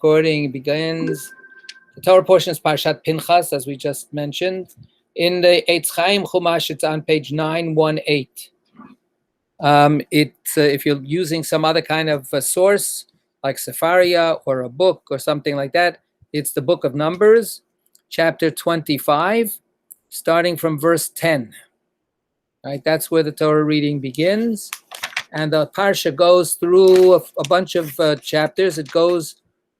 recording begins. The Torah portion is Parshat Pinchas, as we just mentioned. In the Eitz Chaim Chumash, it's on page 918. If you're using some other kind of source, like Sefaria or a book or something like that, it's the book of Numbers, chapter 25, starting from verse 10. Right, that's where the Torah reading begins. And the Parsha goes through a bunch of chapters. It goes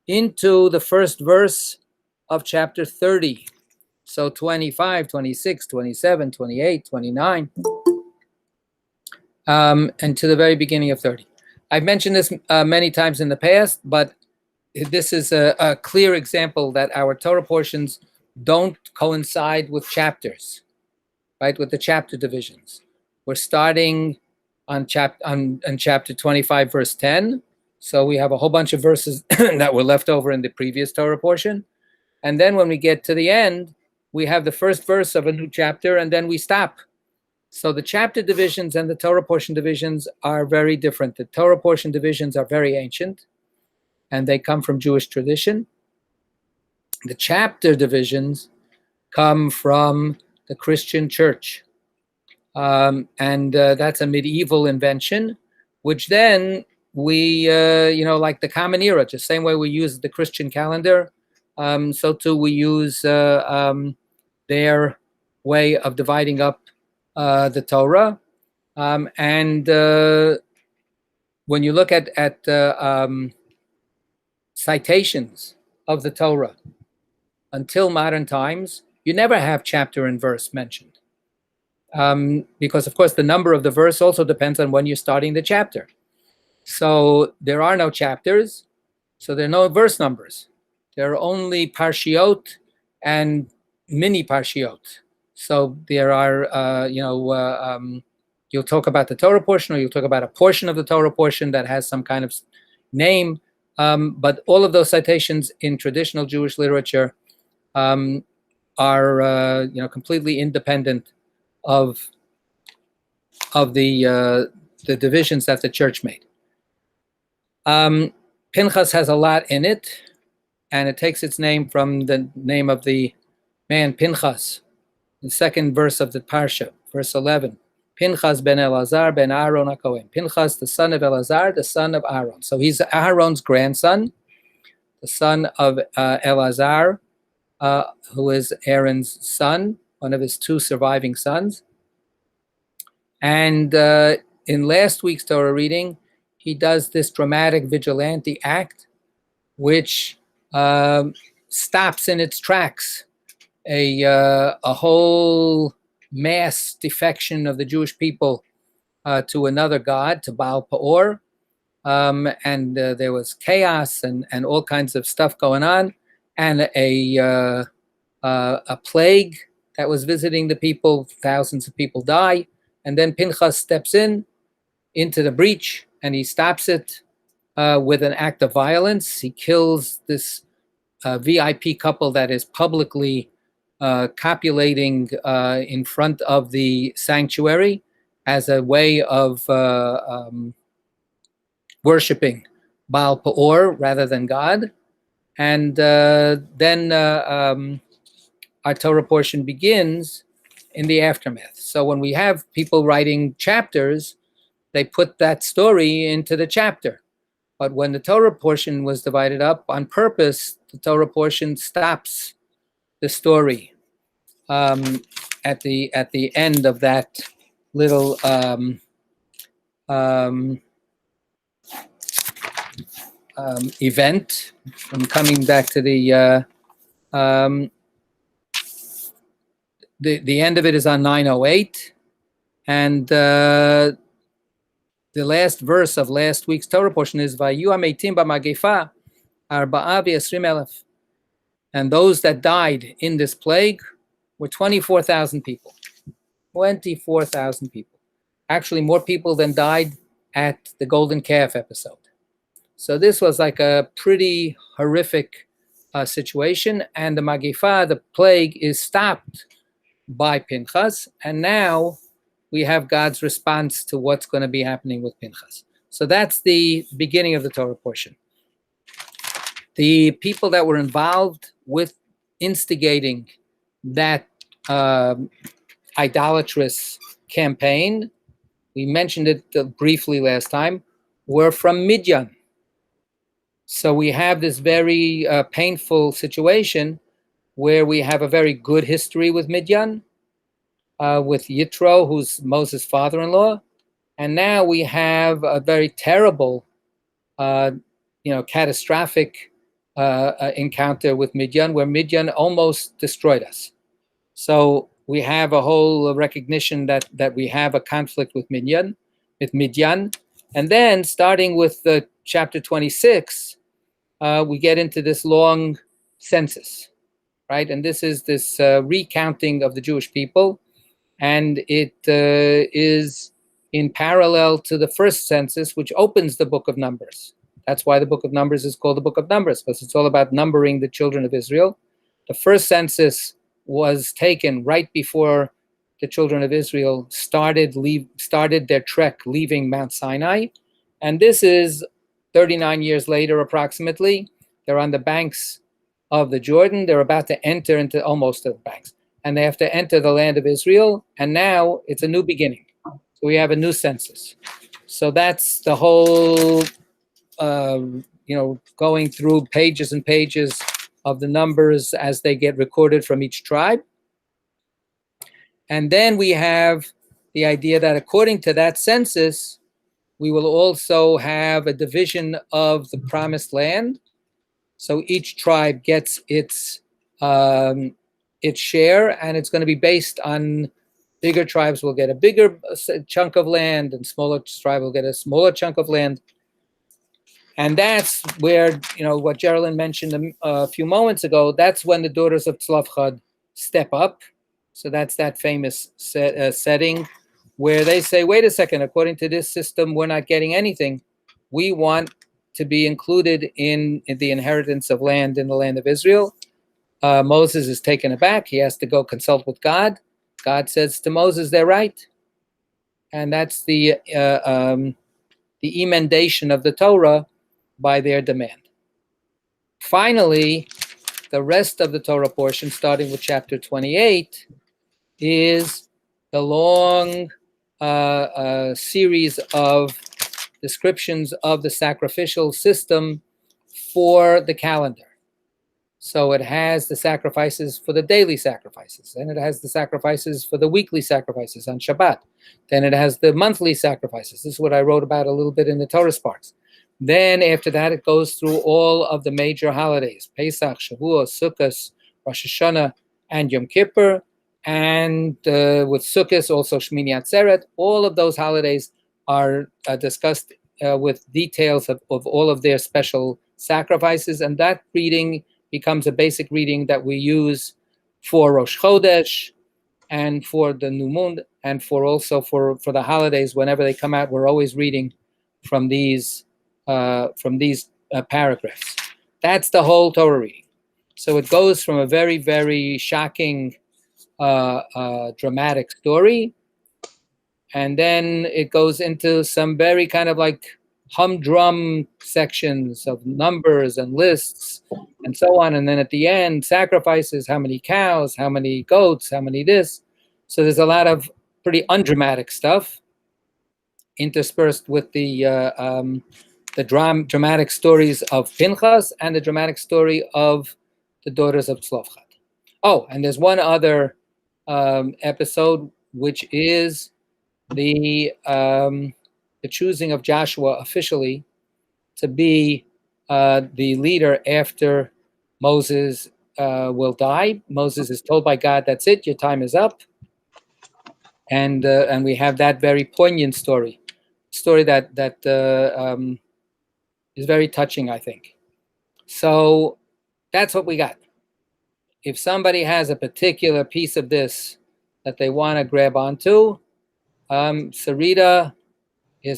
into the first verse of chapter 30. So 25, 26, 27, 28, 29, and to the very beginning of 30. I've mentioned this many times in the past, but this is a clear example that our Torah portions don't coincide with chapters, right, with the chapter divisions. We're starting on chapter 25, verse 10. So we have a whole bunch of verses that were left over in the previous Torah portion. And then when we get to the end, we have the first verse of a new chapter, and then we stop. So the chapter divisions and the Torah portion divisions are very different. The Torah portion divisions are very ancient, and they come from Jewish tradition. The chapter divisions come from the Christian church. And that's a medieval invention, which then we, like the Common Era, just the same way we use the Christian calendar, so too we use their way of dividing up the Torah. And when you look at citations of the Torah until modern times, you never have chapter and verse mentioned. Because, of course, the number of the verse also depends on when you're starting the chapter. So there are no chapters, so there are no verse numbers. There are only parshiot and mini parshiot. So there are, you'll talk about the Torah portion, or you'll talk about a portion of the Torah portion that has some kind of name. But all of those citations in traditional Jewish literature are, completely independent of the divisions that the church made. Pinchas has a lot in it, and it takes its name from the name of the man Pinchas. The second verse of the Parsha, verse 11. Pinchas ben Elazar ben Aaron HaKohen. Pinchas, the son of Elazar, the son of Aaron. So he's Aaron's grandson, the son of Elazar, who is Aaron's son, one of his two surviving sons. And in last week's Torah reading, he does this dramatic vigilante act, which stops in its tracks a whole mass defection of the Jewish people to another god, to Baal Peor. And there was chaos and all kinds of stuff going on, and a plague that was visiting the people. Thousands of people die. And then Pinchas steps into the breach, and he stops it with an act of violence. He kills this VIP couple that is publicly copulating in front of the sanctuary as a way of worshiping Baal Peor rather than God. And then our Torah portion begins in the aftermath. So when we have people writing chapters, they put that story into the chapter. But when the Torah portion was divided up on purpose, the Torah portion stops the story at the end of that little event. I'm coming back to the end of it is on 908, and the last verse of last week's Torah portion is Vayu Ameitim B'Magefa Arba'a V'Yesrim Elef, and those that died in this plague were 24,000 people. 24,000 people. Actually, more people than died at the Golden Calf episode. So this was like a pretty horrific situation, and the Magifa, the plague, is stopped by Pinchas, and now we have God's response to what's going to be happening with Pinchas. So that's the beginning of the Torah portion. the people that were involved with instigating that idolatrous campaign, we mentioned it briefly last time, were from Midian. So we have this very painful situation where we have a very good history with Midian, with Yitro, who's Moses' father-in-law, and now we have a very terrible, catastrophic encounter with Midian, where Midian almost destroyed us. So we have a whole recognition that we have a conflict with Midian, and then starting with chapter 26, we get into this long census, right? And this is this recounting of the Jewish people, and it is in parallel to the first census, which opens the book of Numbers. That's why the book of Numbers is called the book of Numbers, because it's all about numbering the children of Israel. The first census was taken right before the children of Israel started their trek leaving Mount Sinai. And this is 39 years later, approximately. They're on the banks of the Jordan. They're about to enter into almost the banks. And they have to enter the land of Israel. And now it's a new beginning. So we have a new census. So that's the whole, going through pages and pages of the numbers as they get recorded from each tribe. And then we have the idea that according to that census, we will also have a division of the promised land. So each tribe gets its share, and it's going to be based on bigger tribes will get a bigger chunk of land, and smaller tribes will get a smaller chunk of land. And that's where, what Geraldine mentioned a few moments ago, that's when the daughters of Tzlafchad step up. So that's that famous setting where they say, wait a second, according to this system, we're not getting anything. We want to be included in the inheritance of land in the land of Israel. Moses is taken aback. He has to go consult with God. God says to Moses, they're right. And that's the emendation of the Torah by their demand. Finally, the rest of the Torah portion, starting with chapter 28, is the long series of descriptions of the sacrificial system for the calendar. So it has the sacrifices for the daily sacrifices, and it has the sacrifices for the weekly sacrifices on Shabbat. Then it has the monthly sacrifices. This is what I wrote about a little bit in the Torah Sparks. Then after that, it goes through all of the major holidays: Pesach, Shavuot, Sukkot, Rosh Hashanah, and Yom Kippur. And with Sukkot, also Shmini Atzeret. All of those holidays are discussed with details of all of their special sacrifices. And that reading becomes a basic reading that we use for Rosh Chodesh and for the New Moon, and for the holidays. Whenever they come out, we're always reading from these paragraphs. That's the whole Torah reading. So it goes from a very, very shocking, dramatic story, and then it goes into some very kind of like humdrum sections of numbers and lists and so on. And then at the end, sacrifices, how many cows, how many goats, how many this. So there's a lot of pretty undramatic stuff interspersed with the dramatic stories of Pinchas and the dramatic story of the daughters of Tzlafchad. Oh, and there's one other episode, which is the choosing of Joshua officially to be the leader after Moses will die. Moses is told by God, "That's it, your time is up," and we have that very poignant story that is very touching, I think. So that's what we got. If somebody has a particular piece of this that they want to grab onto, Sarita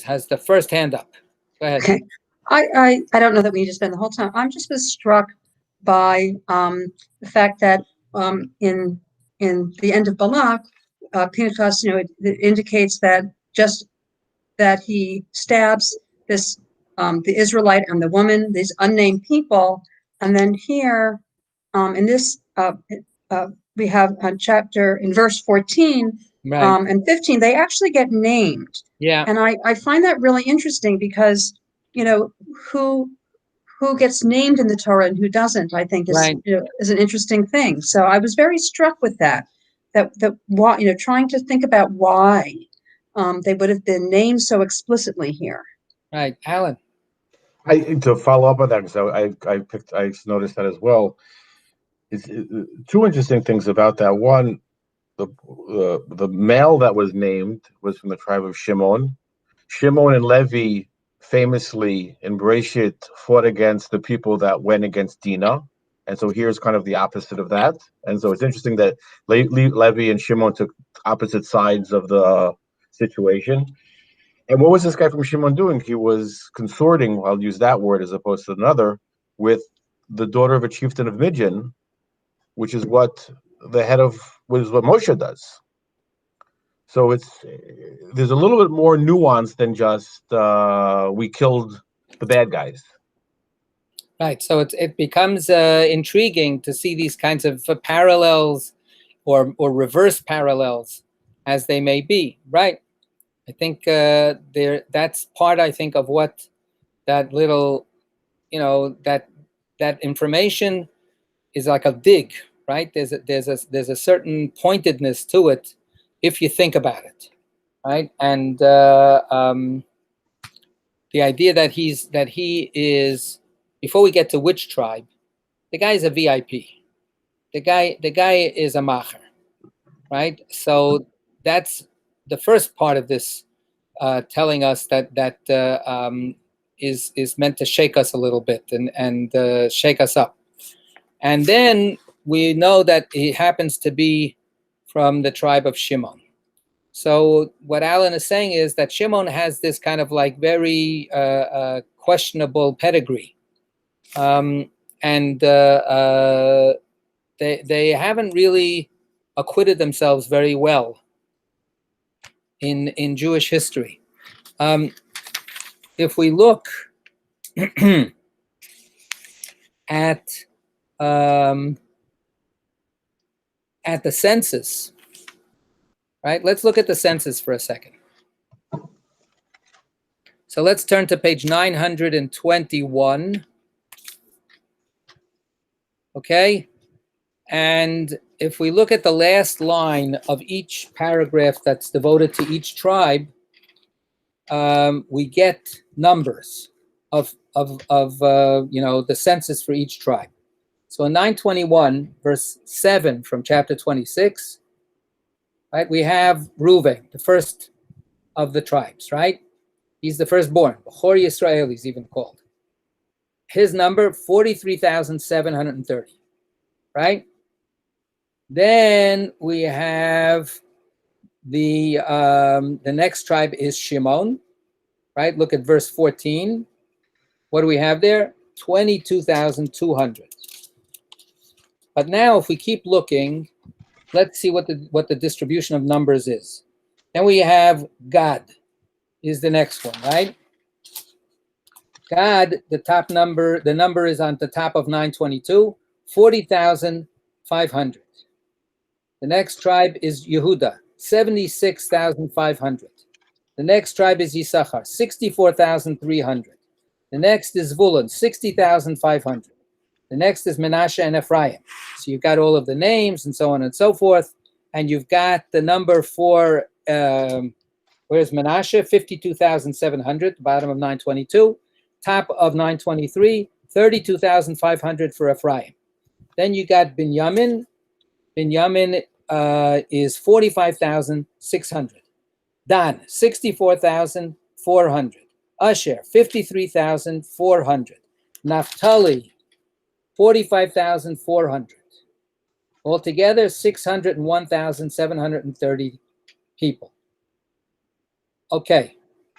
has the first hand up. Go ahead. Okay. I don't know that we need to spend the whole time. I'm just was struck by the fact that in the end of Balak, Pinchas, it indicates that just that he stabs this the Israelite and the woman, these unnamed people, And then here, in this, we have a chapter in verse 14 Right. and 15, they actually get named. Yeah. And I find that really interesting because, who gets named in the Torah and who doesn't, I think is, Right. is an interesting thing. So I was very struck with that why, trying to think about why they would have been named so explicitly here. Right. Alan. To follow up on that, so I noticed that as well. It's two interesting things about that. One, the male that was named was from the tribe of Shimon. Shimon and Levi famously in Bereshit fought against the people that went against Dinah. And so here's kind of the opposite of that. And so it's interesting that Levi and Shimon took opposite sides of the situation. And what was this guy from Shimon doing? He was consorting, I'll use that word as opposed to another, with the daughter of a chieftain of Midian, which is what what Moshe does. So there's a little bit more nuance than just we killed the bad guys. Right. So it becomes intriguing to see these kinds of parallels or reverse parallels as they may be. Right. I think that's part, I think, of what that little, that information is like a dig, right? There's a certain pointedness to it if you think about it, right? And the idea that he is, before we get to which tribe, the guy is a VIP. The guy is a macher, right? So that's the first part of this, telling us that is meant to shake us a little bit and shake us up. And then we know that he happens to be from the tribe of Shimon. So what Alan is saying is that Shimon has this kind of like very questionable pedigree. And they haven't really acquitted themselves very well in Jewish history. If we look at the census, right? Let's look at the census for a second. So let's turn to page 921. Okay? And if we look at the last line of each paragraph that's devoted to each tribe, we get numbers of the census for each tribe. So in 921, verse 7 from chapter 26, right, we have Reuven, the first of the tribes, right? He's the firstborn. Bechor Yisrael, he's even called. His number, 43,730, right? Then we have the next tribe is Shimon, right? Look at verse 14. What do we have there? 22,200. But now if we keep looking, let's see what the distribution of numbers is. Then we have Gad is the next one, right? Gad, the number is on the top of 922, 40,500. The next tribe is Yehuda, 76,500. The next tribe is Yisachar, 64,300. The next is Zvulun, 60,500. The next is Menashe and Ephraim. So you've got all of the names and so on and so forth. And you've got the number for, where's Menashe? 52,700, bottom of 922. Top of 923, 32,500 for Ephraim. Then you got Binyamin. Binyamin is 45,600. Dan, 64,400. Asher, 53,400. Naphtali, 45,400. Altogether, 601,730 people. Okay,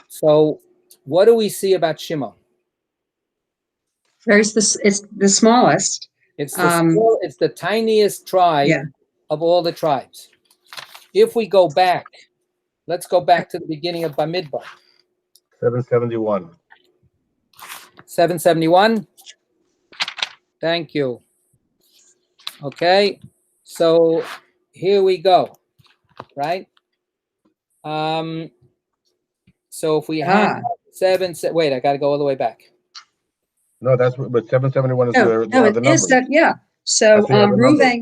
so what do we see about Shimon? It's the smallest. It's the tiniest tribe of all the tribes. If we go back, let's go back to the beginning of Bamidbar. 771. 771. Thank you. Okay, so here we go, right? So if we have wait, I got to go all the way back. No, that's but 771 is No, where no, they have it the is numbers. that, yeah. So, That's the other number.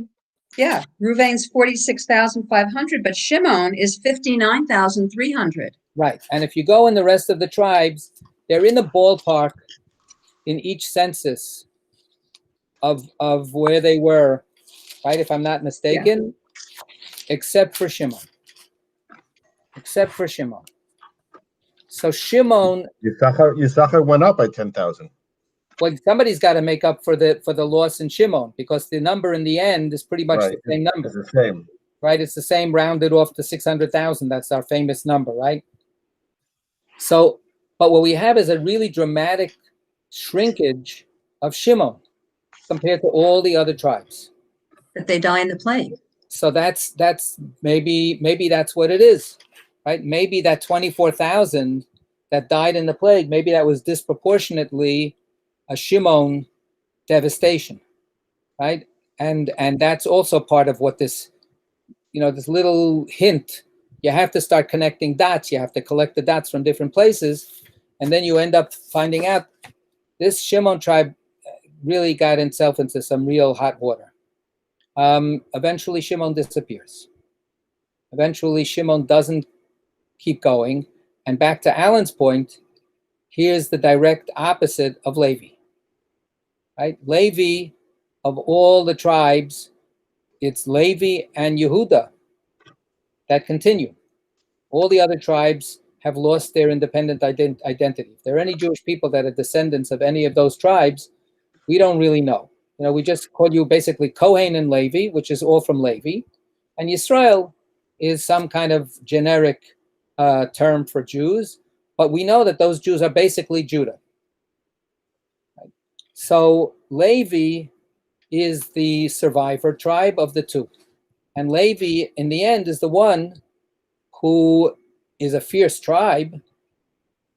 Ruvain's 46,500, but Shimon is 59,300. Right, and if you go in the rest of the tribes, they're in the ballpark in each census of where they were, right? If I'm not mistaken, except for Shimon. Except for Shimon. So Shimon, Yisachar went up by 10,000. well, somebody's got to make up for the loss in Shimon, because the number in the end is pretty much Right. the same number. It's the same. Right? It's the same, rounded off to 600,000. That's our famous number, right? So, but what we have is a really dramatic shrinkage of Shimon compared to all the other tribes. That they die in the plague. So that's maybe that's what it is, right? Maybe that 24,000 that died in the plague, maybe that was disproportionately a Shimon devastation, right? And that's also part of what this, this little hint. You have to start connecting dots. You have to collect the dots from different places, and then you end up finding out this Shimon tribe really got itself into some real hot water. Eventually, Shimon disappears. Eventually, Shimon doesn't keep going. And back to Alan's point, here's the direct opposite of Levi. Right? Levi, of all the tribes, it's Levi and Yehuda that continue. All the other tribes have lost their independent identity. If there are any Jewish people that are descendants of any of those tribes, we don't really know. We just call you basically Kohen and Levi, which is all from Levi. And Yisrael is some kind of generic term for Jews. But we know that those Jews are basically Judah. Right? So Levi is the survivor tribe of the two. And Levi, in the end, is the one who is a fierce tribe,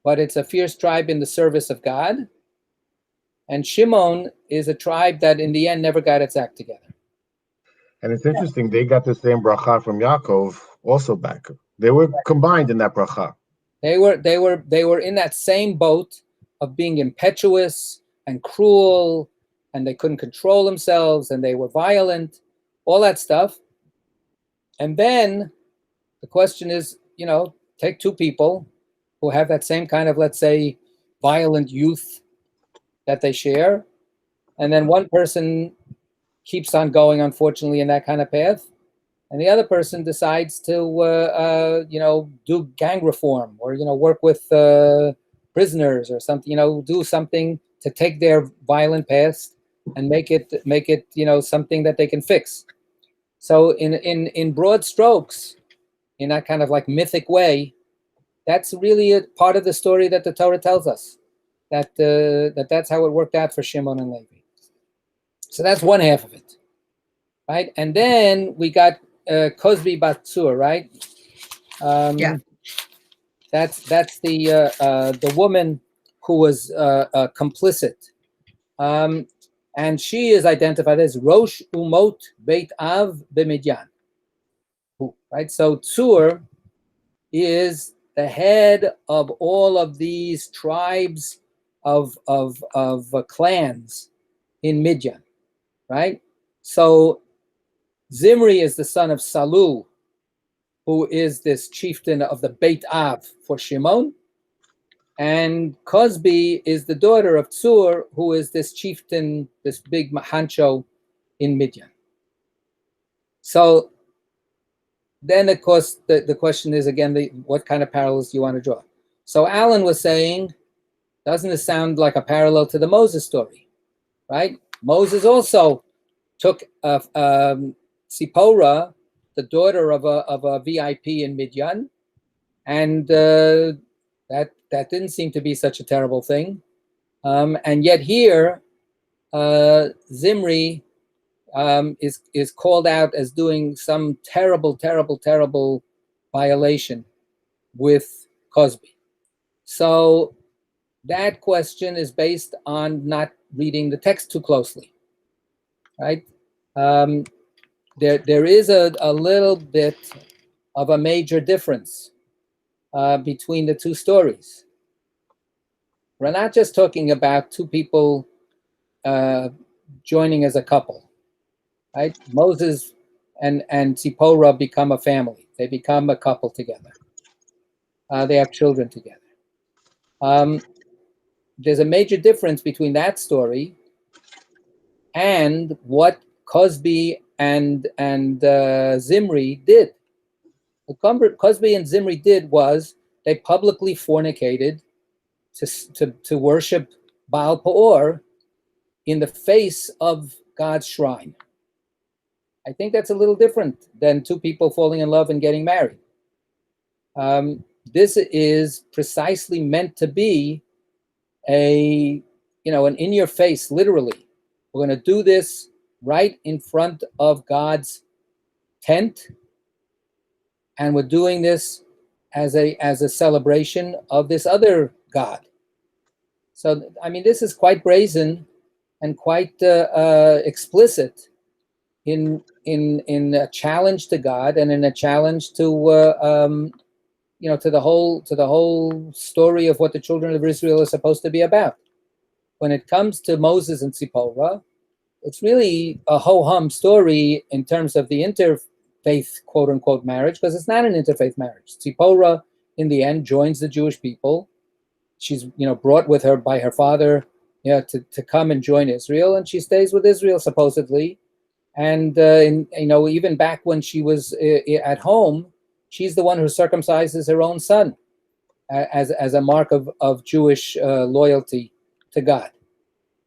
but it's a fierce tribe in the service of God. And Shimon is a tribe that in the end never got its act together. And it's interesting, they got the same bracha from Yaakov also back. They were combined in that bracha. They were in that same boat of being impetuous and cruel, and they couldn't control themselves, and they were violent, all that stuff. And then the question is, take two people who have that same kind of, let's say, violent youth that they share, and then one person keeps on going, unfortunately, in that kind of path, and the other person decides to, do gang reform or, work with prisoners or something, do something to take their violent past and make it, something that they can fix. So in broad strokes, in that kind of like mythic way, that's really a part of the story that the Torah tells us, that's how it worked out for Shimon and Levi. So that's one half of it, right? And then we got Cosby Batsur, right? That's the woman who was complicit, and she is identified as Rosh Umot Beit Av B'Midyan, right? So Tzur is the head of all of these tribes of clans in Midian, right? So Zimri is the son of Salu, who is this chieftain of the Beit Av for Shimon, and Cosby is the daughter of Tzur, who is this chieftain, this big mahancho in Midian. So then, of course, the question is, again, what kind of parallels do you want to draw? So Alan was saying, doesn't it sound like a parallel to the Moses story, right? Moses also took Sipporah, the daughter of a VIP in Midian, and that didn't seem to be such a terrible thing. And yet here, Zimri is called out as doing some terrible, terrible, terrible violation with Cosby. So that question is based on not reading the text too closely. right? There is a little bit of a major difference between the two stories. We're not just talking about two people joining as a couple, right? Moses and Zipporah become a family. They become a couple together. They have children together. There's a major difference between that story and what Cosby and Zimri did. What Cosby and Zimri did was they publicly fornicated to worship Baal Peor in the face of God's shrine. I think that's a little different than two people falling in love and getting married. This is precisely meant to be an in your face, literally. We're going to do this right in front of God's tent, and we're doing this as a celebration of this other God. So, I mean, this is quite brazen and quite explicit in a challenge to God and in a challenge to to the whole story of what the children of Israel are supposed to be about. When it comes to Moses and Zipporah, it's really a ho-hum story in terms of the interfaith quote-unquote marriage, because it's not an interfaith marriage. Zipporah, in the end, joins the Jewish people. She's brought with her by her father to come and join Israel, and she stays with Israel supposedly. And even back when she was at home, she's the one who circumcises her own son as a mark of Jewish loyalty to God.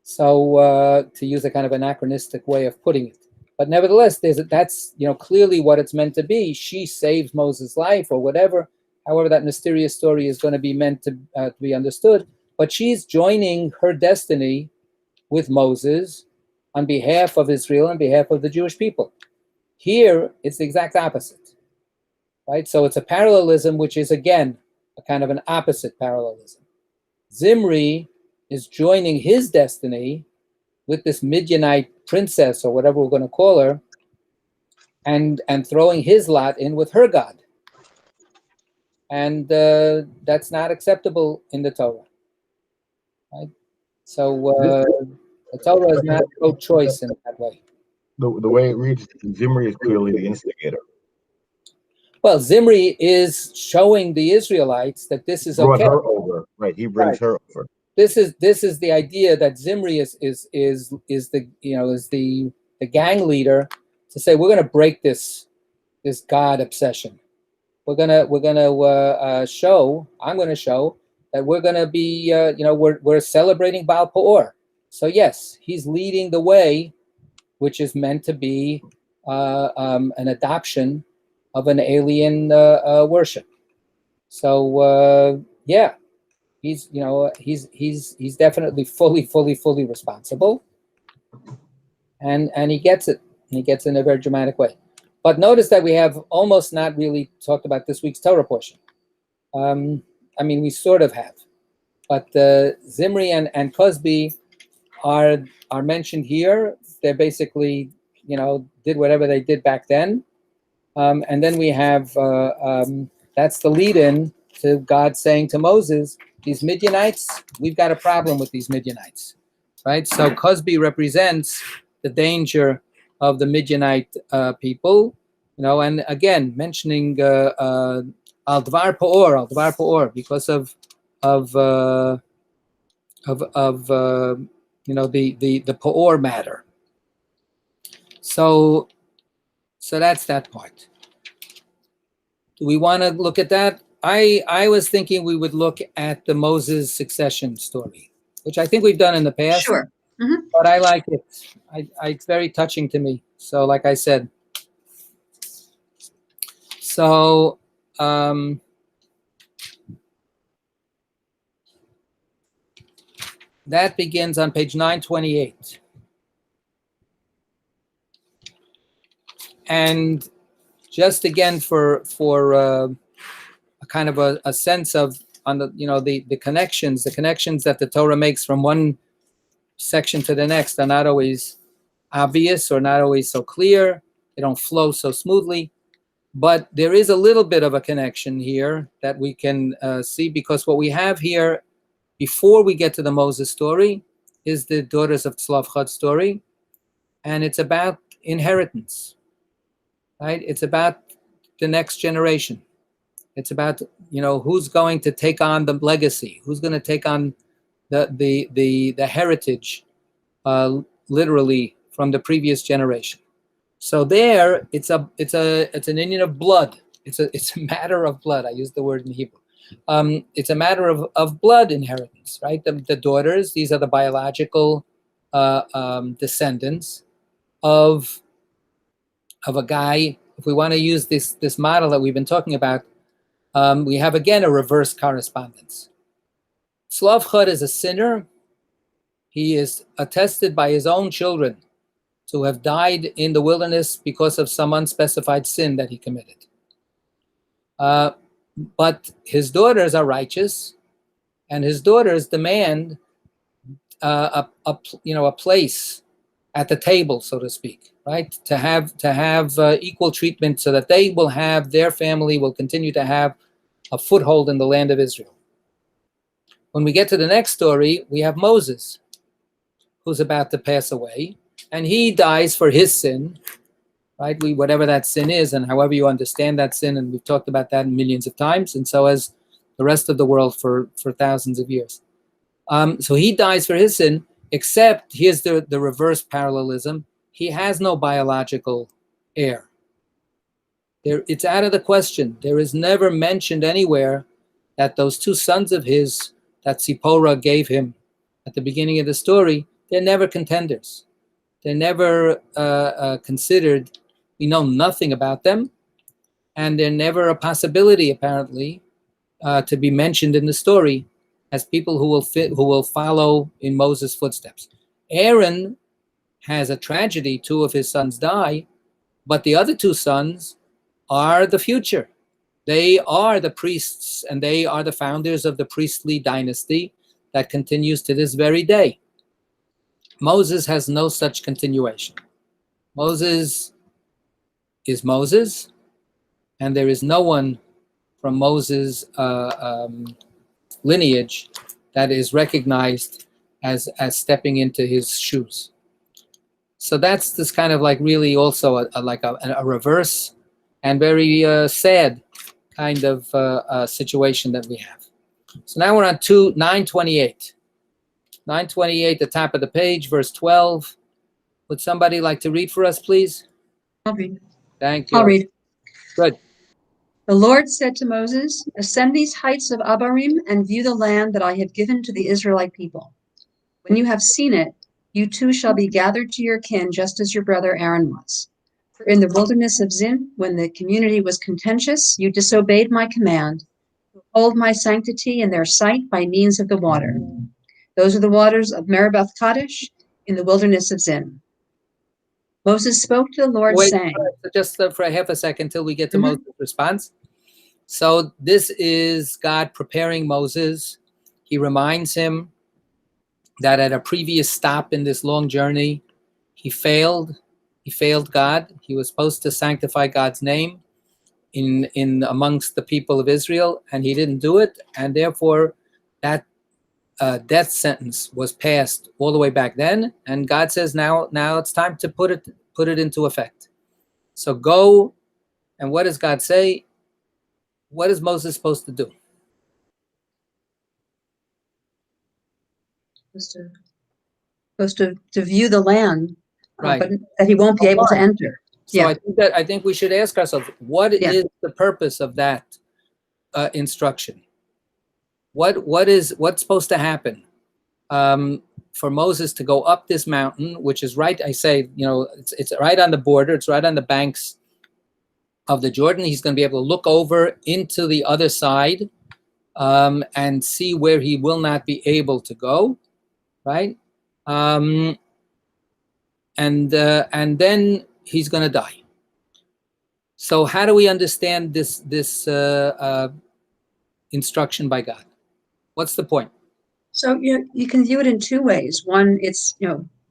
So to use a kind of anachronistic way of putting it, but nevertheless, that's clearly what it's meant to be. She saves Moses' life or whatever, however that mysterious story is going to be meant to be understood. But she's joining her destiny with Moses on behalf of Israel, on behalf of the Jewish people. Here, it's the exact opposite, right? So it's a parallelism, which is, again, a kind of an opposite parallelism. Zimri is joining his destiny with this Midianite princess, or whatever we're going to call her, and throwing his lot in with her God. And that's not acceptable in the Torah, right? So the Torah is not pro-choice in that way. The way it reads, Zimri is clearly the instigator. Well, Zimri is showing the Israelites that this is Brought okay. her over, right? He brings her over. This is the idea that Zimri is the gang leader to say, we're going to break this God obsession. I'm going to show that we're going to be we're celebrating Baal Peor. So yes, he's leading the way, which is meant to be an adoption of an alien worship. So yeah, he's definitely fully responsible, and he gets it. He gets it in a very dramatic way. But notice that we have almost not really talked about this week's Torah portion. I mean, we sort of have, but Zimri and Cosby are mentioned here. They basically, did whatever they did back then, and then we have that's the lead-in to God saying to Moses, "These Midianites, we've got a problem with these Midianites, right?" So Cosby represents the danger of the Midianite people, and again mentioning al dvar Peor, because of the Peor matter. So that's that part. Do we want to look at that? I was thinking we would look at the Moses succession story, which I think we've done in the past. Sure. Mm-hmm. But I like it. It's very touching to me. So like I said. So that begins on page 928. And just again for a kind of a sense of on the connections that the Torah makes from one section to the next are not always obvious or not always so clear. They don't flow so smoothly. But there is a little bit of a connection here that we can see, because what we have here before we get to the Moses story is the daughters of Tzlov story, and it's about inheritance, right? It's about the next generation. It's about, who's going to take on the legacy, who's going to take on the heritage, literally from the previous generation. So there, it's an union of blood. It's a matter of blood. I use the word in Hebrew. It's a matter of blood inheritance, right? The daughters, these are the biological descendants of a guy. If we want to use this model that we've been talking about, we have again a reverse correspondence. Tzlov Chod is a sinner. He is attested by his own children to have died in the wilderness because of some unspecified sin that he committed. But his daughters are righteous, and his daughters demand a place at the table, so to speak, right? To have equal treatment, so that their family will continue to have a foothold in the land of Israel. When we get to the next story, we have Moses, who's about to pass away, and he dies for his sin, right? Whatever that sin is, and however you understand that sin, and we've talked about that millions of times, and so has the rest of the world for thousands of years. So he dies for his sin, except here's the reverse parallelism. He has no biological heir. It's out of the question. There is never mentioned anywhere that those two sons of his that Zipporah gave him at the beginning of the story, they're never contenders. They're never considered. We know nothing about them, and they're never a possibility, apparently, to be mentioned in the story as people who will follow in Moses' footsteps. Aaron has a tragedy. 2 of his sons die, but the other 2 sons are the future. They are the priests, and they are the founders of the priestly dynasty that continues to this very day. Moses has no such continuation. Moses is Moses, and there is no one from Moses' lineage that is recognized as stepping into his shoes. So that's this kind of like really also a reverse and very sad kind of situation that we have. So now we're on 928. 928, the top of the page, verse 12. Would somebody like to read for us, please? I'll read. Thank you. I'll read. Good. The Lord said to Moses, ascend these heights of Abarim and view the land that I have given to the Israelite people. When you have seen it, you too shall be gathered to your kin, just as your brother Aaron was. For in the wilderness of Zin, when the community was contentious, you disobeyed my command, to hold my sanctity in their sight by means of the water. Those are the waters of Meribah Kadesh in the wilderness of Zin. Moses spoke to the Lord, saying, just for a half a second till we get to Moses' response. So this is God preparing Moses. He reminds him that at a previous stop in this long journey, he failed. He failed God. He was supposed to sanctify God's name in amongst the people of Israel, and he didn't do it, and therefore that death sentence was passed all the way back then, and God says now it's time to put it into effect. So go, and what does God say? What is Moses supposed to do? Supposed to view the land, right? But that he won't be able to enter. So yeah. I think we should ask ourselves, what is the purpose of that instruction? What's supposed to happen for Moses to go up this mountain, which is right? I say, it's right on the border. It's right on the banks of the Jordan. He's going to be able to look over into the other side and see where he will not be able to go, right? And then he's going to die. So how do we understand this instruction by God? What's the point? So you can view it in 2 ways. One, it's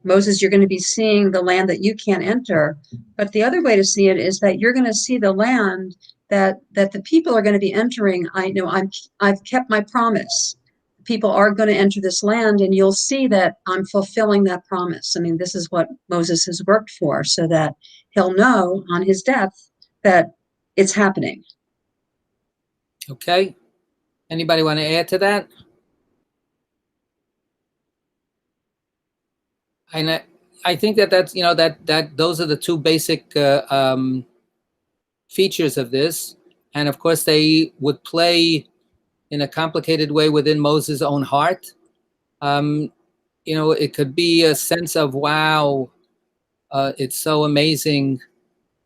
Moses, you're going to be seeing the land that you can't enter. But the other way to see it is that you're going to see the land that the people are going to be entering. I've kept my promise. People are going to enter this land, and you'll see that I'm fulfilling that promise. I mean, this is what Moses has worked for, so that he'll know on his death that it's happening. Okay. Anybody want to add to that? And I think that's that those are the two basic features of this, and of course they would play in a complicated way within Moses' own heart. It could be a sense of, wow, it's so amazing.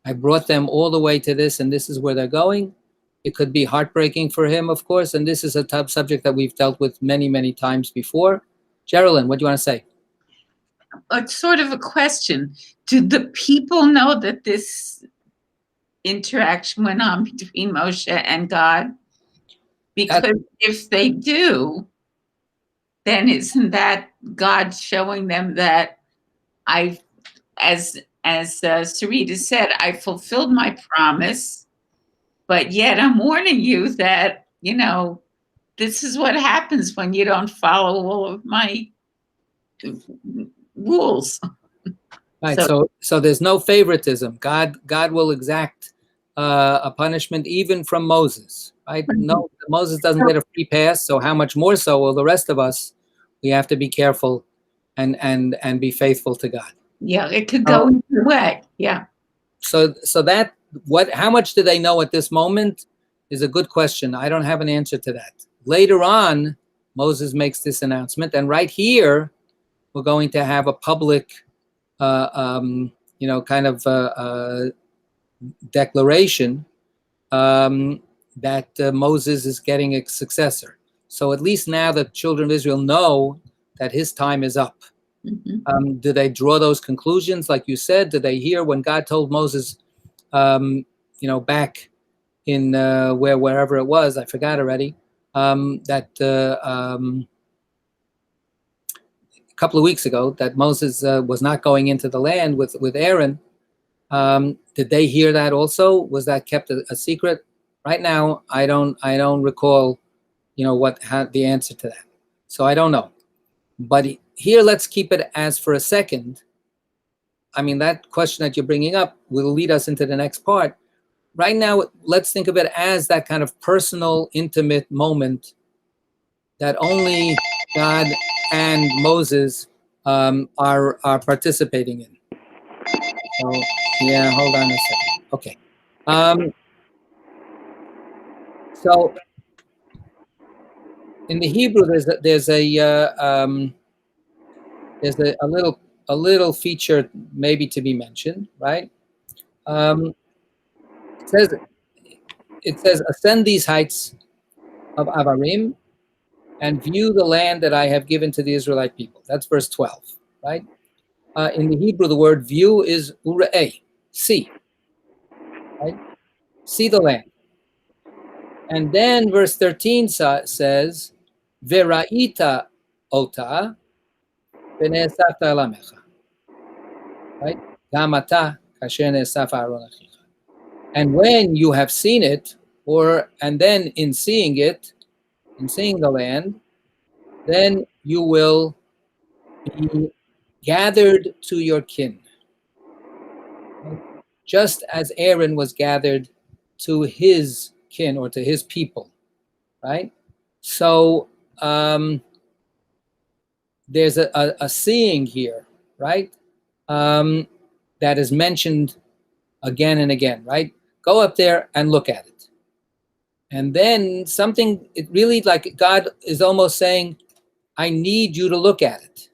I brought them all the way to this, and this is where they're going. It could be heartbreaking for him, of course, and this is a tough subject that we've dealt with many, many times before. Geraldine, what do you want to say? It's sort of a question. Do the people know that this interaction went on between Moshe and God? Because if they do, then isn't that God showing them that as Sarita said, I fulfilled my promise, but yet I'm warning you that, this is what happens when you don't follow all of my rules. Right. So there's no favoritism. God will exact a punishment even from Moses. Right? No, Moses doesn't get a free pass. So how much more so will the rest of us? We have to be careful and be faithful to God. Yeah, it could go either way. Yeah. So that how much do they know at this moment is a good question. I don't have an answer to that. Later on, Moses makes this announcement, and right here, we're going to have a public, declaration that Moses is getting a successor. So at least now the children of Israel know that his time is up. Mm-hmm. Do they draw those conclusions, like you said? Do they hear when God told Moses, back in wherever it was, I forgot already, that a couple of weeks ago, that Moses was not going into the land with Aaron. Did they hear that also? Was that kept a secret? Right now, I don't recall, what had the answer to that. So I don't know. But here, let's keep it as for a second. I mean, that question that you're bringing up will lead us into the next part. Right now, let's think of it as that kind of personal, intimate moment that only God and Moses are participating in. So, yeah, hold on a second. Okay. So in the Hebrew, there's a little feature maybe to be mentioned, right? It says, ascend these heights of Avarim and view the land that I have given to the Israelite people. That's verse 12, right? In the Hebrew, the word view is ure'eh, see, right? See the land. And then verse 13 says, Vera'ita ota v'ne'esafta elamecha, right? Gamata kasher ne'esafa aron achicha. And when you have seen it, and then in seeing it, in seeing the land, then you will be gathered to your kin. Just as Aaron was gathered to his kin or to his people, right? So there's a seeing here, right? That is mentioned again and again, right? Go up there and look at it. And then it really like God is almost saying, I need you to look at it,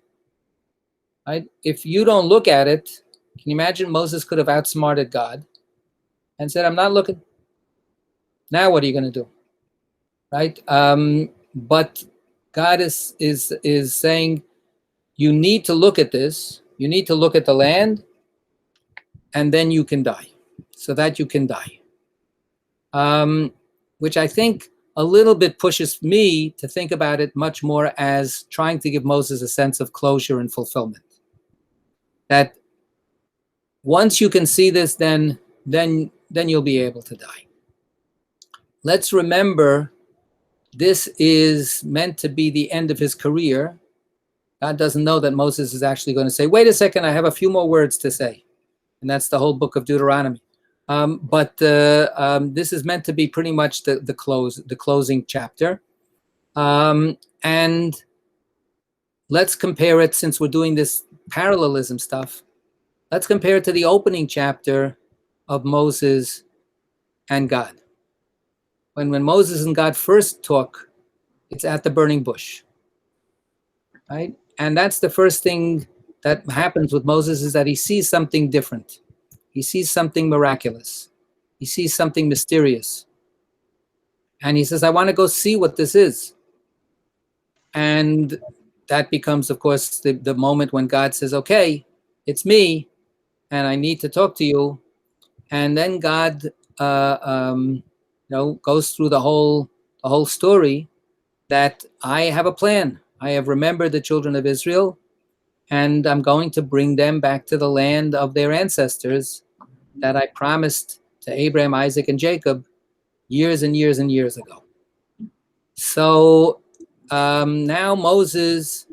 right? If you don't look at it, can you imagine Moses could have outsmarted God and said, I'm not looking. Now what are you going to do? Right? But God is saying, you need to look at this. You need to look at the land, and then you can die, so that you can die. Which I think a little bit pushes me to think about it much more as trying to give Moses a sense of closure and fulfillment. that once you can see this, then you'll be able to die. Let's remember, this is meant to be the end of his career. God doesn't know that Moses is actually going to say, wait a second, I have a few more words to say. And that's the whole book of Deuteronomy. But this is meant to be pretty much the closing chapter. And let's compare it, since we're doing this parallelism stuff, let's compare it to the opening chapter of Moses and God. When Moses and God first talk, it's at the burning bush, right? And that's the first thing that happens with Moses, is that he sees something different. He sees something miraculous. He sees something mysterious. And he says, I want to go see what this is. And that becomes, of course, the moment when God says, okay, it's me, and I need to talk to you. And then God goes through the whole story, that I have a plan. I have remembered the children of Israel, and I'm going to bring them back to the land of their ancestors that I promised to Abraham, Isaac, and Jacob years and years and years ago. So now Moses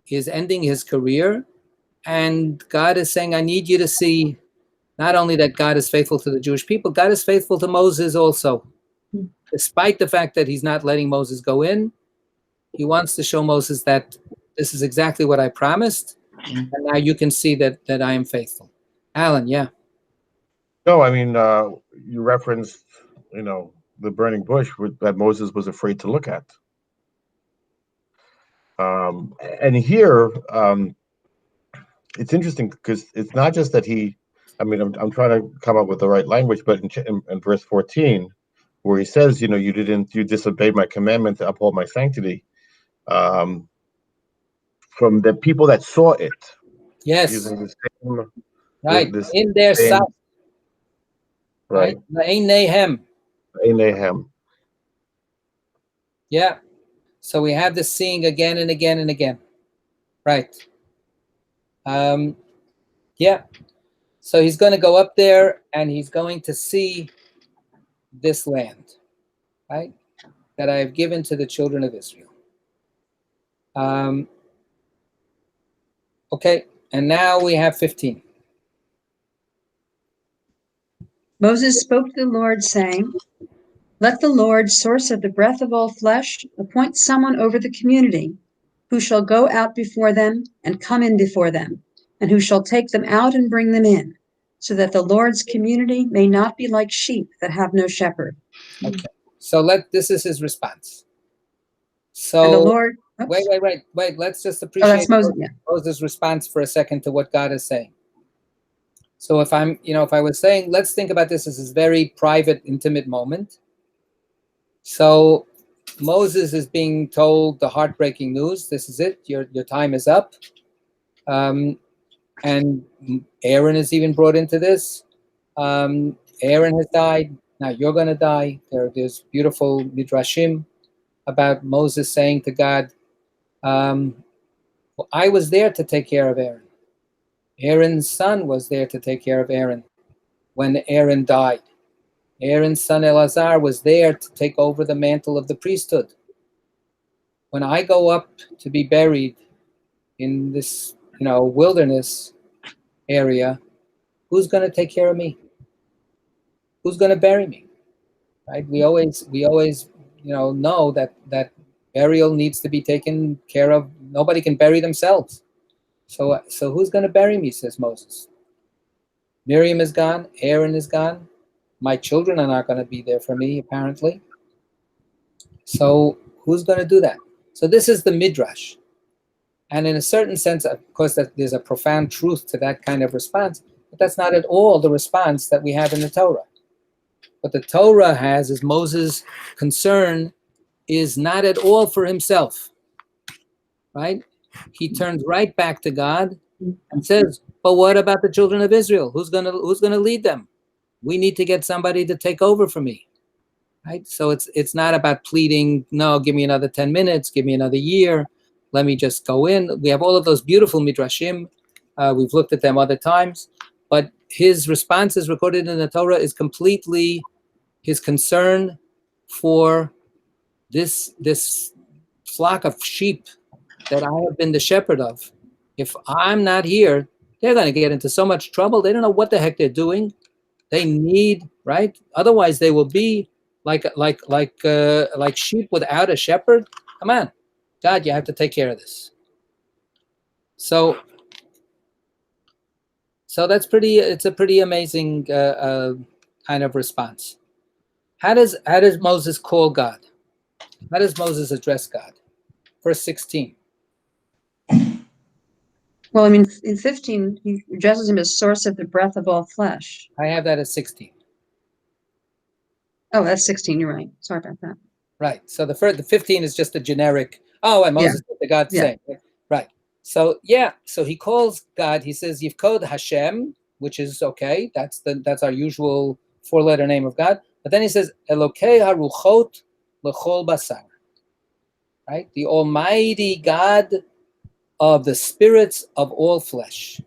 is ending his career, and God is saying, I need you to see not only that God is faithful to the Jewish people, God is faithful to Moses also. Despite the fact that he's not letting Moses go in, he wants to show Moses that this is exactly what I promised, and now you can see that I am faithful. Alan, yeah. No, I mean, you referenced, the burning bush that Moses was afraid to look at. And here, it's interesting because it's not just that I'm trying to come up with the right language, but in verse 14, where he says, you disobeyed my commandment to uphold my sanctity, from the people that saw it. Yes. Using the same, right. In their sight. Right. Anehem. Anehem. Yeah. So we have this seeing again and again and again. Right. Yeah. So he's going to go up there and he's going to see this land, right, that I have given to the children of Israel. Okay. And now we have 15. Moses spoke to the Lord, saying, let the Lord, source of the breath of all flesh, appoint someone over the community, who shall go out before them and come in before them, and who shall take them out and bring them in, so that the Lord's community may not be like sheep that have no shepherd. Okay. So this is his response. So and the Lord, wait. Let's just appreciate Moses' response for a second to what God is saying. So if I was saying, let's think about this as this very private, intimate moment. So Moses is being told the heartbreaking news. This is it. Your time is up. And Aaron is even brought into this. Aaron has died. Now you're going to die. There's beautiful midrashim about Moses saying to God, I was there to take care of Aaron. Aaron's son was there to take care of Aaron when Aaron died. Aaron's son Elazar was there to take over the mantle of the priesthood. When I go up to be buried in this, wilderness area, who's going to take care of me? Who's going to bury me? Right? We always, know that burial needs to be taken care of. Nobody can bury themselves. So who's going to bury me, says Moses. Miriam is gone. Aaron is gone. My children are not going to be there for me, apparently. So who's going to do that? So this is the midrash. And in a certain sense, of course, that there's a profound truth to that kind of response, but that's not at all the response that we have in the Torah. What the Torah has is Moses' concern is not at all for himself, right? He turns right back to God and says, but what about the children of Israel? Who's gonna lead them? We need to get somebody to take over for me, right? So it's not about pleading, no, give me another 10 minutes, give me another year, let me just go in. We have all of those beautiful midrashim We've looked at them other times, but his responses recorded in the Torah is completely his concern for this flock of sheep that I have been the shepherd of. If I'm not here, they're going to get into so much trouble. They don't know what the heck they're doing. They need, right? Otherwise, they will be like sheep without a shepherd. Come on, God, you have to take care of this. So that's pretty. It's a pretty amazing kind of response. How does Moses call God? How does Moses address God? Verse 16. Well, I mean, in 15, he addresses him as source of the breath of all flesh. I have that as 16. Oh, that's 16. You're right. Sorry about that. Right. So the 15 is just a generic. Oh, and Moses said to God saying, right. So so he calls God. He says Yivkod Hashem, which is okay. That's our usual 4-letter name of God. But then he says Elokei Haruchot Lechol Basar. Right, the Almighty God of the spirits of all flesh.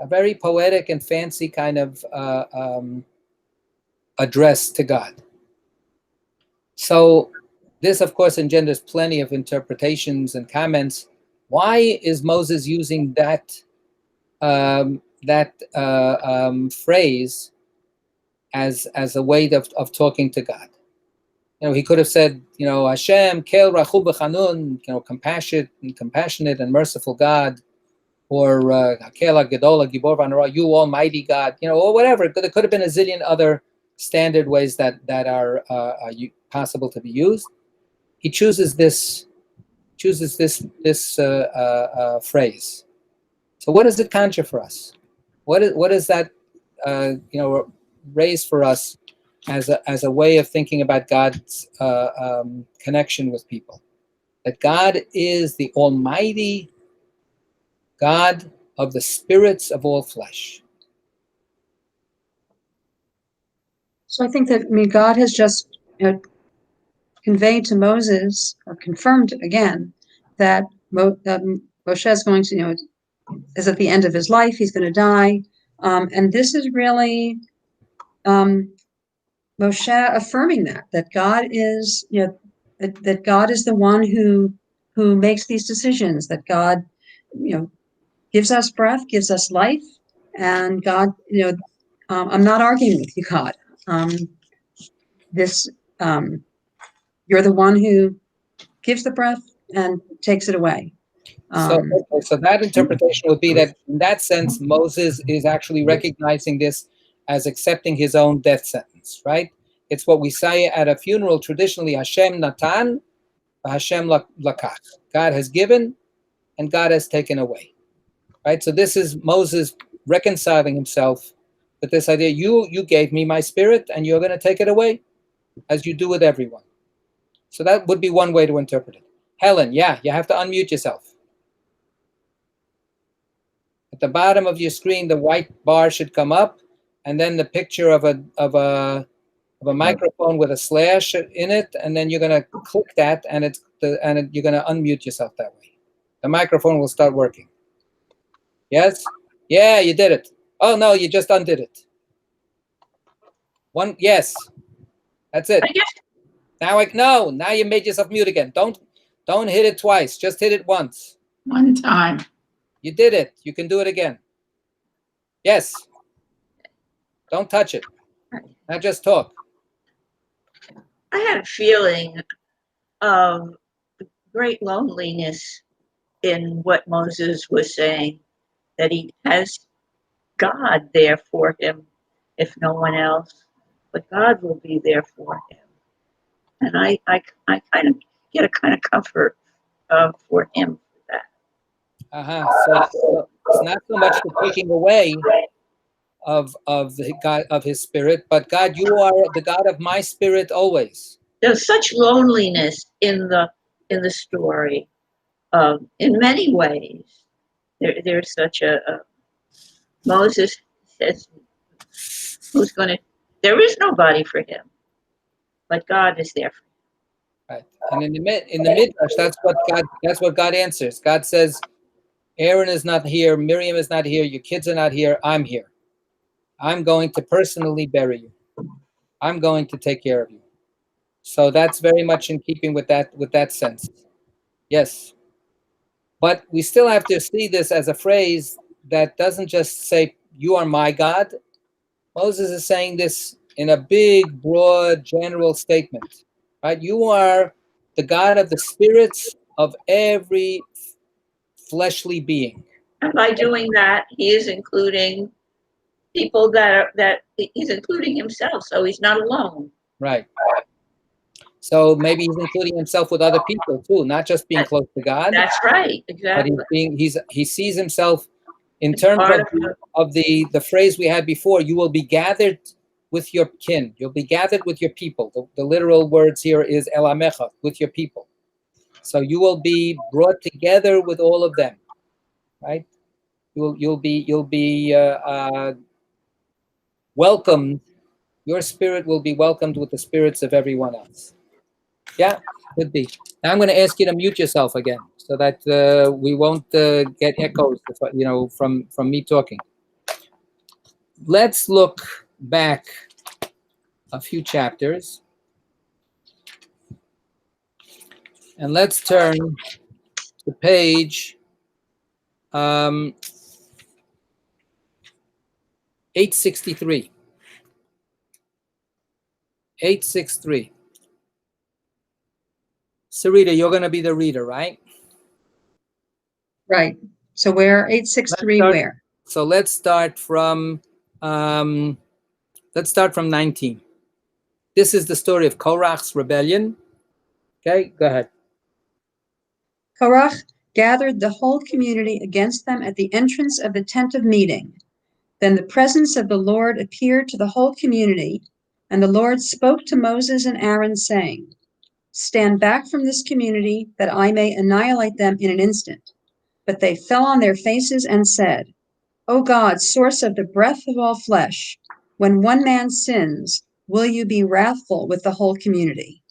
A very poetic and fancy kind of address to God. So this, of course, engenders plenty of interpretations and comments. Why is Moses using that phrase as a way of talking to God? He could have said, Hashem, Kel Rachu B'Chanun, compassionate and merciful God, or Kel Gedola Gibor V'Nora, you Almighty God, or whatever. There could have been a zillion other standard ways that are possible to be used. He chooses this phrase. So what does it conjure for us? What does that raise for us as a way of thinking about God's connection with people? That God is the Almighty God of the spirits of all flesh. So I think that, God has just conveyed to Moses, or confirmed again, that Moshe is going to, is at the end of his life, he's going to die. And this is really Moshe affirming that God is, that God is the one who makes these decisions, that God, gives us breath, gives us life, and God, I'm not arguing with you, God. You're the one who gives the breath and takes it away. So that interpretation would be that in that sense, Moses is actually recognizing this as accepting his own death sentence, right? It's what we say at a funeral traditionally, Hashem Natan, Hashem Lakach. God has given and God has taken away, right? So this is Moses reconciling himself with this idea, you gave me my spirit and you're going to take it away, as you do with everyone. So that would be one way to interpret it. Helen, you have to unmute yourself. At the bottom of your screen, the white bar should come up, and then the picture of a microphone with a slash in it, and then you're going to click that, and you're going to unmute yourself that way. The microphone will start working. Yes? Yeah, you did it. Oh no, you just undid it. Yes. That's it. Now you made yourself mute again. Don't hit it twice. Just hit it once. One time. You did it. You can do it again. Yes. Don't touch it. Now just talk. I had a feeling of great loneliness in what Moses was saying, that he has God there for him, if no one else, but God will be there for him. And I kind of get a kind of comfort for him for that. So it's not so much the taking away of the God of his spirit, but God, you are the God of my spirit always. There's such loneliness in the story. In many ways, there's such a Moses says, there is nobody for him, but God is there for him. Right. And in the Midrash, that's what God answers. God says, Aaron is not here, Miriam is not here, your kids are not here, I'm here. I'm going to personally bury you. I'm going to take care of you. So that's very much in keeping with that sense. Yes. But we still have to see this as a phrase that doesn't just say, you are my God. Moses is saying this in a big, broad, general statement. Right? You are the God of the spirits of every fleshly being. And by doing that, he is including people that he's including himself, so he's not alone. Right. So maybe he's including himself with other people too, not just being close to God. That's right, But exactly. he sees himself in terms of the phrase we had before. You will be gathered with your kin. You'll be gathered with your people. The literal words here is el amecha, with your people. So you will be brought together with all of them, right? You'll be welcomed. Your spirit will be welcomed with the spirits of everyone else. Yeah, could be. Now I'm going to ask you to mute yourself again, so that we won't get echoes, from me talking. Let's look back a few chapters, and let's turn to page 863. 863. Sarita, you're going to be the reader, right? Right. So where 863 where? So let's start from 19. This is the story of Korach's rebellion. Okay, go ahead. Korach gathered the whole community against them at the entrance of the tent of meeting. Then the presence of the Lord appeared to the whole community, and the Lord spoke to Moses and Aaron, saying, "Stand back from this community, that I may annihilate them in an instant." But they fell on their faces and said, "O God, source of the breath of all flesh, when one man sins, will you be wrathful with the whole community?"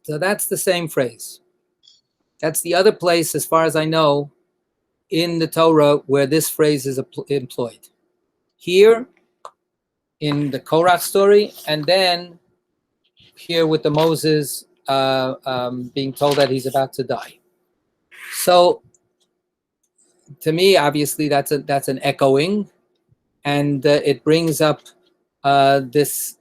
So that's the same phrase. That's the other place, as far as I know, in the Torah where this phrase is employed. Here, in the Korach story, and then here with the Moses being told that he's about to die. So, to me, obviously, that's an echoing, and it brings up this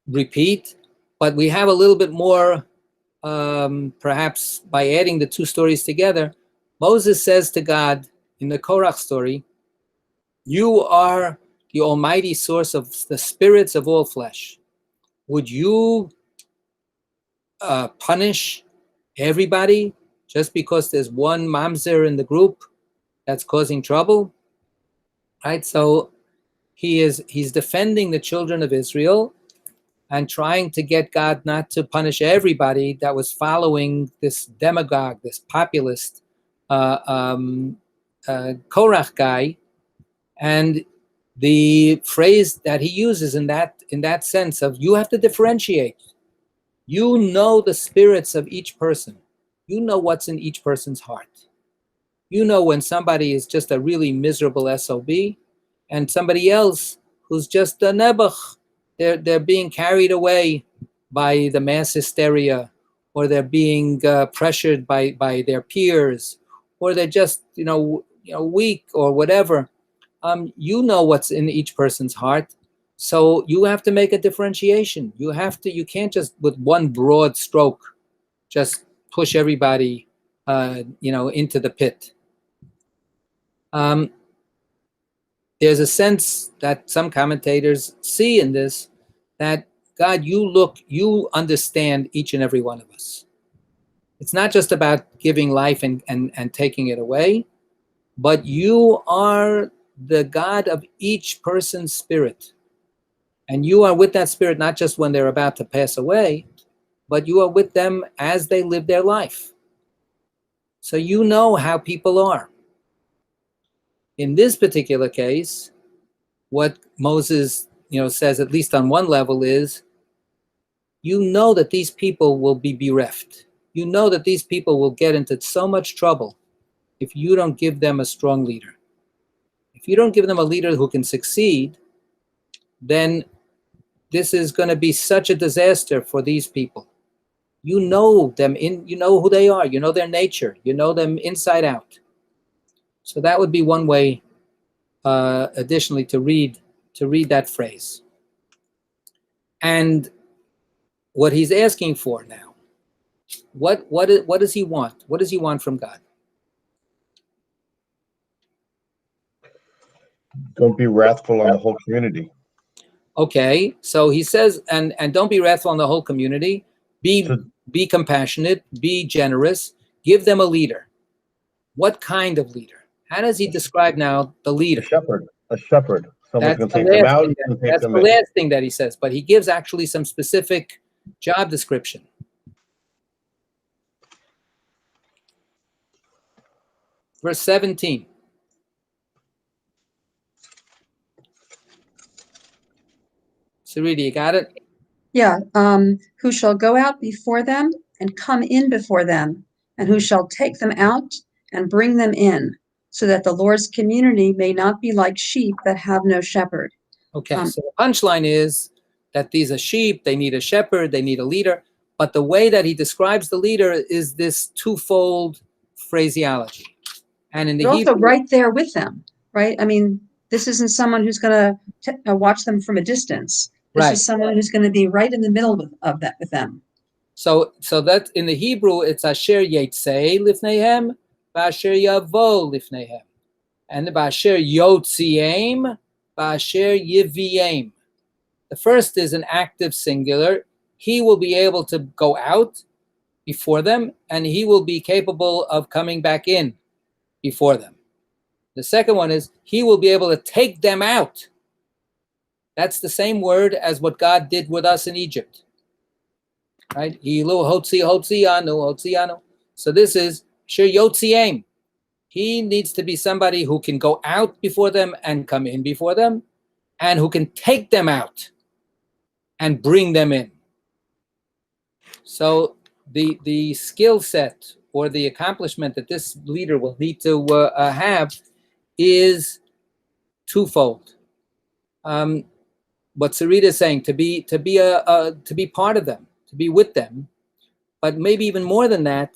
repeat. But we have a little bit more, perhaps by adding the two stories together. Moses says to God in the Korach story, "You are the almighty source of the spirits of all flesh. Would you punish everybody just because there's one mamzer in the group that's causing trouble?" Right? So he's defending the children of Israel and trying to get God not to punish everybody that was following this demagogue, this populist Korach guy. And the phrase that he uses in that sense of, you have to differentiate. You know the spirits of each person. You know what's in each person's heart. You know when somebody is just a really miserable SOB, and somebody else who's just a nebuch. They're being carried away by the mass hysteria, or they're being pressured by their peers, or they're just weak or whatever. You know what's in each person's heart, so you have to make a differentiation. You can't just with one broad stroke just push everybody into the pit. There's a sense that some commentators see in this, that God, you understand each and every one of us. It's not just about giving life and taking it away, but you are the God of each person's spirit. And you are with that spirit not just when they're about to pass away, but you are with them as they live their life. So you know how people are. In this particular case, what Moses says, at least on one level, is, you know that these people will be bereft. you know that these people will get into so much trouble if you don't give them a strong leader. If you don't give them a leader who can succeed, then this is going to be such a disaster for these people. You know them, you know who they are, you know their nature, you know them inside out. So that would be one way, additionally, to read that phrase. And what he's asking for now, what does he want? What does he want from God? Don't be wrathful on the whole community. Okay, so he says, and don't be wrathful on the whole community. Be compassionate, be generous, give them a leader. What kind of leader? How does he describe now the leader? A shepherd. Someone's going to take them out and take that's them the in. last thing that he says, but he gives actually some specific job description. Verse 17. Sarita, you got it? Yeah, who shall go out before them and come in before them, and who shall take them out and bring them in, so that the Lord's community may not be like sheep that have no shepherd. Okay, so the punchline is that these are sheep, they need a shepherd, they need a leader, but the way that he describes the leader is this twofold phraseology. And in the also Hebrew, right there with them, right? I mean, this isn't someone who's going to watch them from a distance. This is someone who's going to be right in the middle of that with them. So that in the Hebrew, it's Asher Yetzei Lifnehem, Asher Yavo Lifnehem, and Asher Yotziem, Asher Yiviem. The first is an active singular. He will be able to go out before them, and he will be capable of coming back in before them. The second one is he will be able to take them out. That's the same word as what God did with us in Egypt. Right? So this is Shir Yotziem. He needs to be somebody who can go out before them and come in before them, and who can take them out and bring them in. So the skill set or the accomplishment that this leader will need to have is twofold. What Sarita is saying, to be part of them, to be with them, but maybe even more than that,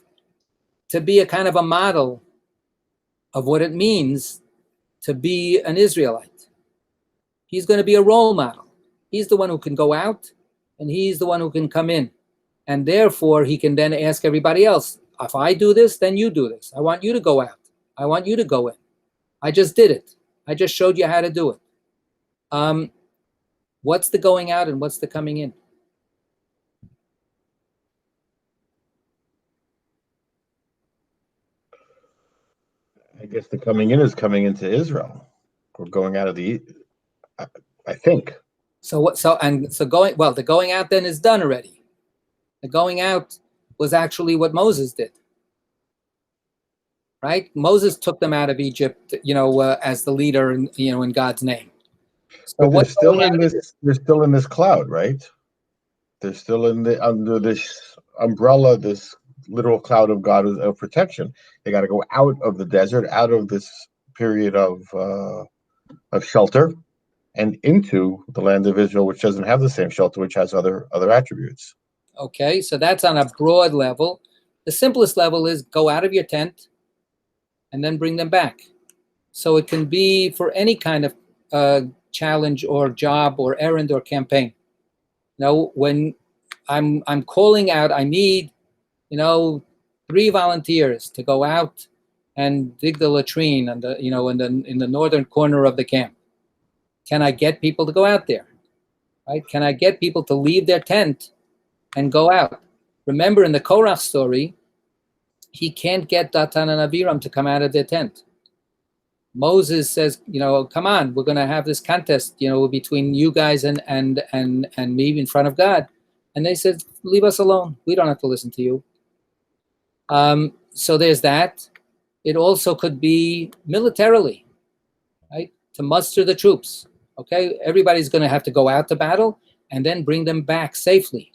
to be a kind of a model of what it means to be an Israelite. He's going to be a role model. He's the one who can go out, and he's the one who can come in. And therefore, he can then ask everybody else, if I do this, then you do this. I want you to go out. I want you to go in. I just did it. I just showed you how to do it. What's the going out and what's the coming in? I guess the coming in is coming into Israel. We're going out of the, I think. The going out then is done already. The going out was actually what Moses did. Right? Moses took them out of Egypt, as the leader, in God's name. So but they're still in this cloud, right? They're still under this umbrella, this literal cloud of God of protection. They got to go out of the desert, out of this period of shelter, and into the land of Israel, which doesn't have the same shelter, which has other attributes. Okay, so that's on a broad level. The simplest level is go out of your tent and then bring them back. So it can be for any kind of challenge or job or errand or campaign. When I'm calling out, I need 3 volunteers to go out and dig the latrine in the northern corner of the camp. Can I get people to go out there? Right? Can I get people to leave their tent and go out? Remember, in the Korach story, he can't get Datan and Abiram to come out of their tent. Moses says, come on, we're going to have this contest, between you guys and me in front of God. And they said, leave us alone. We don't have to listen to you. So there's that. It also could be militarily, right? To muster the troops. Okay, everybody's going to have to go out to battle and then bring them back safely.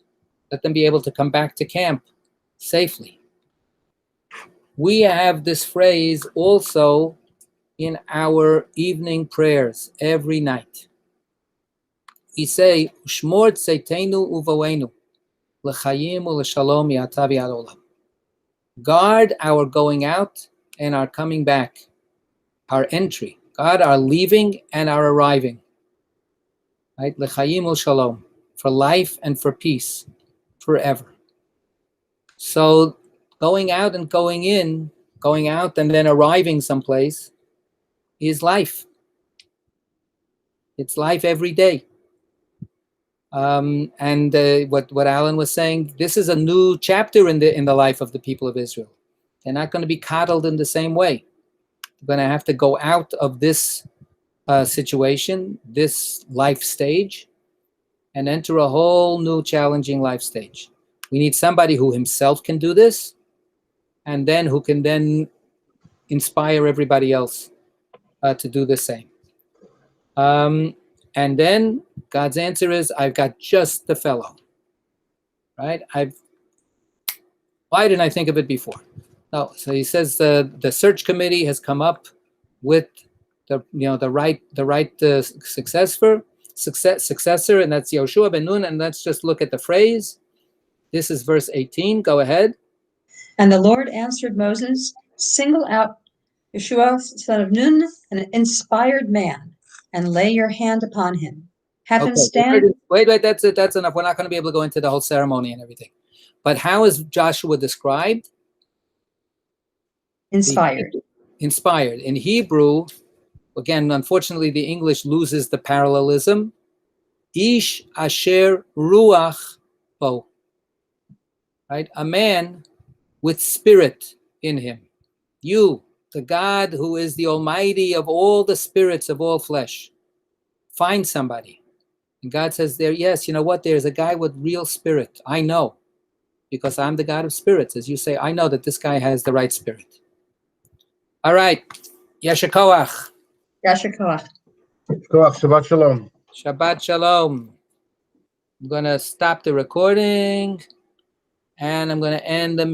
Let them be able to come back to camp safely. We have this phrase also in our evening prayers every night. We say, Shmor tzeitenu uvavenu, l'chayim u'l'shalom ya'ata v'yad olam. Guard our going out and our coming back, our entry. Guard our leaving and our arriving. Right? L'chayim u'l'shalom, for life and for peace, forever. So going out and going in, going out and then arriving someplace is life. It's life every day. What Alan was saying, this is a new chapter in the life of the people of Israel. They're not going to be coddled in the same way. They're going to have to go out of this situation, this life stage, and enter a whole new challenging life stage. We need somebody who himself can do this, and then who can then inspire everybody else to do the same. And then God's answer is, I've got just the fellow, right? Why didn't I think of it before? No, so he says the search committee has come up with the right successor, and that's Yoshua ben Nun. And let's just look at the phrase. This is verse 18. Go ahead. And the Lord answered Moses, single out Yeshua, son of Nun, an inspired man, and lay your hand upon him. Have him stand. Wait, that's it. That's enough. We're not going to be able to go into the whole ceremony and everything. But how is Joshua described? Inspired. Inspired. In Hebrew, again, unfortunately, the English loses the parallelism. Ish asher ruach bo. Right? A man with spirit in him. You, the God who is the Almighty of all the spirits of all flesh. Find somebody. And God says there, yes, you know what? There's a guy with real spirit. I know. Because I'm the God of spirits. As you say, I know that this guy has the right spirit. All right. Yasher koach. Yasher koach. Shabbat shalom. Shabbat shalom. I'm going to stop the recording. And I'm going to end the meeting.